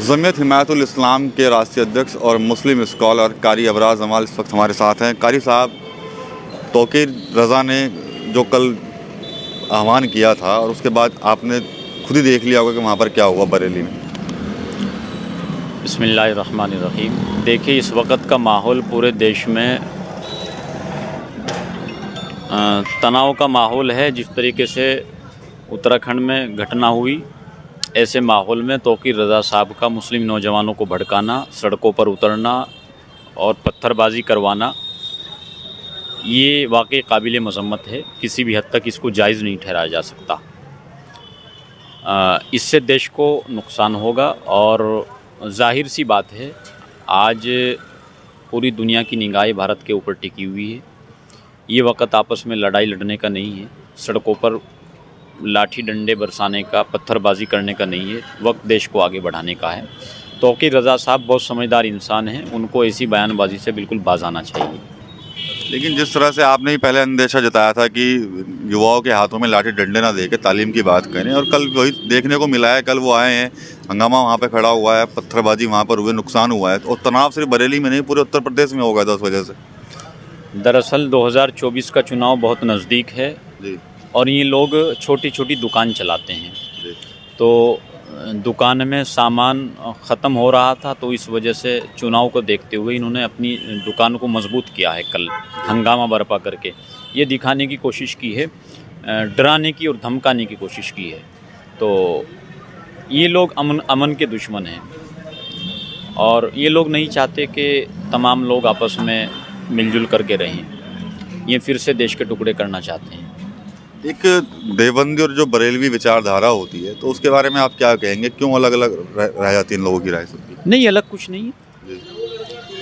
जमीयत हिमायतुल इस्लाम के राष्ट्रीय अध्यक्ष और मुस्लिम स्कॉलर कारी अबरार जमाल इस वक्त हमारे साथ हैं। कारी साहब, तौकीर रज़ा ने जो कल आह्वान किया था और उसके बाद आपने खुद ही देख लिया होगा कि वहाँ पर क्या हुआ बरेली में। बिस्मिल्लाहिर्रहमानिर्रहीम। देखिए, इस वक्त का माहौल पूरे देश में तनाव का माहौल है। जिस तरीके से उत्तराखंड में घटना हुई, ऐसे माहौल में तौकीर रज़ा साहब का मुस्लिम नौजवानों को भड़काना, सड़कों पर उतरना और पत्थरबाजी करवाना, ये वाकई काबिल मज़म्मत है। किसी भी हद तक इसको जायज़ नहीं ठहराया जा सकता। इससे देश को नुकसान होगा और ज़ाहिर सी बात है, आज पूरी दुनिया की निगाहें भारत के ऊपर टिकी हुई है। ये वक्त आपस में लड़ाई लड़ने का नहीं है, सड़कों पर लाठी डंडे बरसाने का, पत्थरबाजी करने का नहीं है। वक्त देश को आगे बढ़ाने का है। तौकीर रज़ा साहब बहुत समझदार इंसान हैं, उनको ऐसी बयानबाजी से बिल्कुल बाज आना चाहिए। लेकिन जिस तरह से आपने ही पहले अंदेशा जताया था कि युवाओं के हाथों में लाठी डंडे ना देके तालीम की बात करें, और कल वही देखने को मिला है। कल वो आए हैं, हंगामा वहाँ पे खड़ा हुआ है, पत्थरबाजी वहाँ पर हुए, नुकसान हुआ है। और तनाव सिर्फ बरेली में नहीं, पूरे उत्तर प्रदेश में होगा था उस वजह से। दरअसल 2024 का चुनाव बहुत नज़दीक है जी। और ये लोग छोटी छोटी दुकान चलाते हैं जी। तो दुकान में सामान ख़त्म हो रहा था, तो इस वजह से चुनाव को देखते हुए इन्होंने अपनी दुकान को मजबूत किया है। कल हंगामा बर्पा करके ये दिखाने की कोशिश की है, डराने की और धमकाने की कोशिश की है। तो ये लोग अमन के दुश्मन हैं और ये लोग नहीं चाहते कि तमाम लोग आपस में मिलजुल करके रहें। ये फिर से देश के टुकड़े करना चाहते हैं। एक देवबंदी और जो बरेलवी विचारधारा होती है, तो उसके बारे में आप क्या कहेंगे? क्यों अलग अलग रह जाती है इन लोगों की राय सबकी? नहीं, अलग कुछ नहीं है।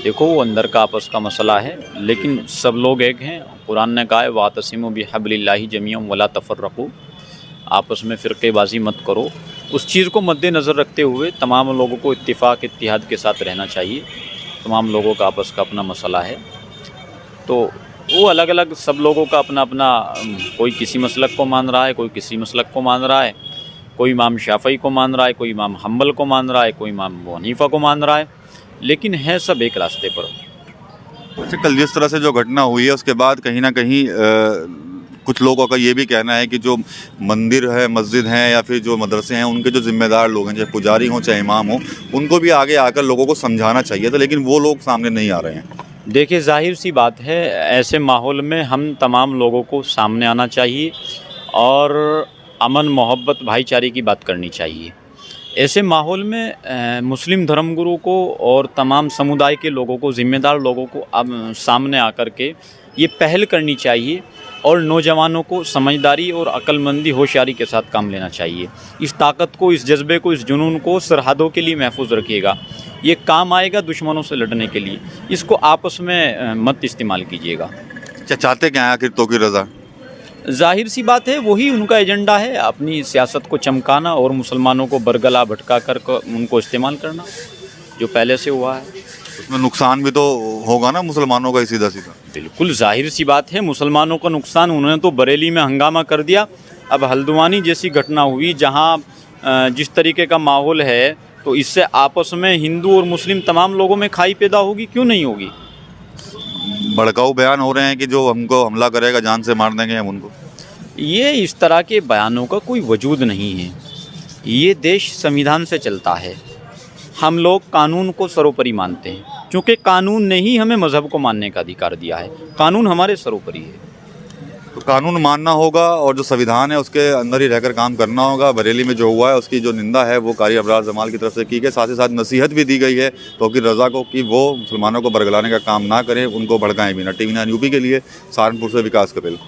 देखो, वो अंदर का आपस का मसला है, लेकिन सब लोग एक हैं। कुरान ने कहा है, वातसिमु बिहब्लिल्लाहि जमीअन वला तफर्रकू, आपस में फ़िरक़ेबाज़ी मत करो। उस चीज़ को मद्देनज़र रखते हुए तमाम लोगों को इत्तिफ़ाक़ इत्तिहाद के साथ रहना चाहिए। तमाम लोगों का आपस का अपना मसला है, तो वो अलग अलग सब लोगों का अपना अपना, कोई किसी मसलक को मान रहा है, कोई किसी मसलक को मान रहा है, कोई इमाम शाफ़ई को मान रहा है, कोई इमाम हम्बल को मान रहा है, कोई इमाम अबू हनीफ़ा को मान रहा है, लेकिन है सब एक रास्ते पर। अच्छा, कल जिस तरह से जो घटना हुई है, उसके बाद कहीं ना कहीं कुछ लोगों का ये भी कहना है कि जो मंदिर है, मस्जिद हैं या फिर जो मदरसे हैं, उनके जो जिम्मेदार लोग हैं, चाहे पुजारी हों चाहे इमाम हों, उनको भी आगे आकर लोगों को समझाना चाहिए था, लेकिन वो लोग सामने नहीं आ रहे हैं। देखिए, जाहिर सी बात है, ऐसे माहौल में हम तमाम लोगों को सामने आना चाहिए और अमन, मोहब्बत, भाईचारे की बात करनी चाहिए। ऐसे माहौल में मुस्लिम धर्मगुरु को और तमाम समुदाय के लोगों को, ज़िम्मेदार लोगों को अब सामने आकर के ये पहल करनी चाहिए और नौजवानों को समझदारी और अक्लमंदी, होशियारी के साथ काम लेना चाहिए। इस ताकत को, इस जज्बे को, इस जुनून को सरहदों के लिए महफूज रखिएगा। ये काम आएगा दुश्मनों से लड़ने के लिए। इसको आपस में मत इस्तेमाल कीजिएगा। क्या चाहते क्या है आखिर तौकीर रज़ा? जाहिर सी बात है, वही उनका एजेंडा है, अपनी सियासत को चमकाना और मुसलमानों को बरगला भटका कर उनको इस्तेमाल करना, जो पहले से हुआ है। उसमें नुकसान भी तो होगा ना मुसलमानों का, सीधा सीधा। बिल्कुल जाहिर सी बात है, मुसलमानों का नुकसान। उन्होंने तो बरेली में हंगामा कर दिया। अब हल्द्वानी जैसी घटना हुई, जहाँ जिस तरीके का माहौल है, तो इससे आपस में हिंदू और मुस्लिम तमाम लोगों में खाई पैदा होगी। क्यों नहीं होगी? भड़काऊ बयान हो रहे हैं कि जो हमको हमला करेगा जान से मार देंगे हम उनको। ये इस तरह के बयानों का कोई वजूद नहीं है। ये देश संविधान से चलता है। हम लोग कानून को सर्वोपरि मानते हैं, क्योंकि कानून ने ही हमें मज़हब को मानने का अधिकार दिया है। कानून हमारे सर्वोपरि है। तो कानून मानना होगा और जो संविधान है उसके अंदर ही रहकर काम करना होगा। बरेली में जो हुआ है उसकी जो निंदा है वो कारी अबरार जमाल की तरफ से की गई। साथ ही साथ नसीहत भी दी गई है तौकीर रज़ा को कि वो मुसलमानों को बरगलाने का काम ना करें, उनको भड़काएं भी ना। TV9 यूपी के लिए सहारनपुर से विकास कपिल।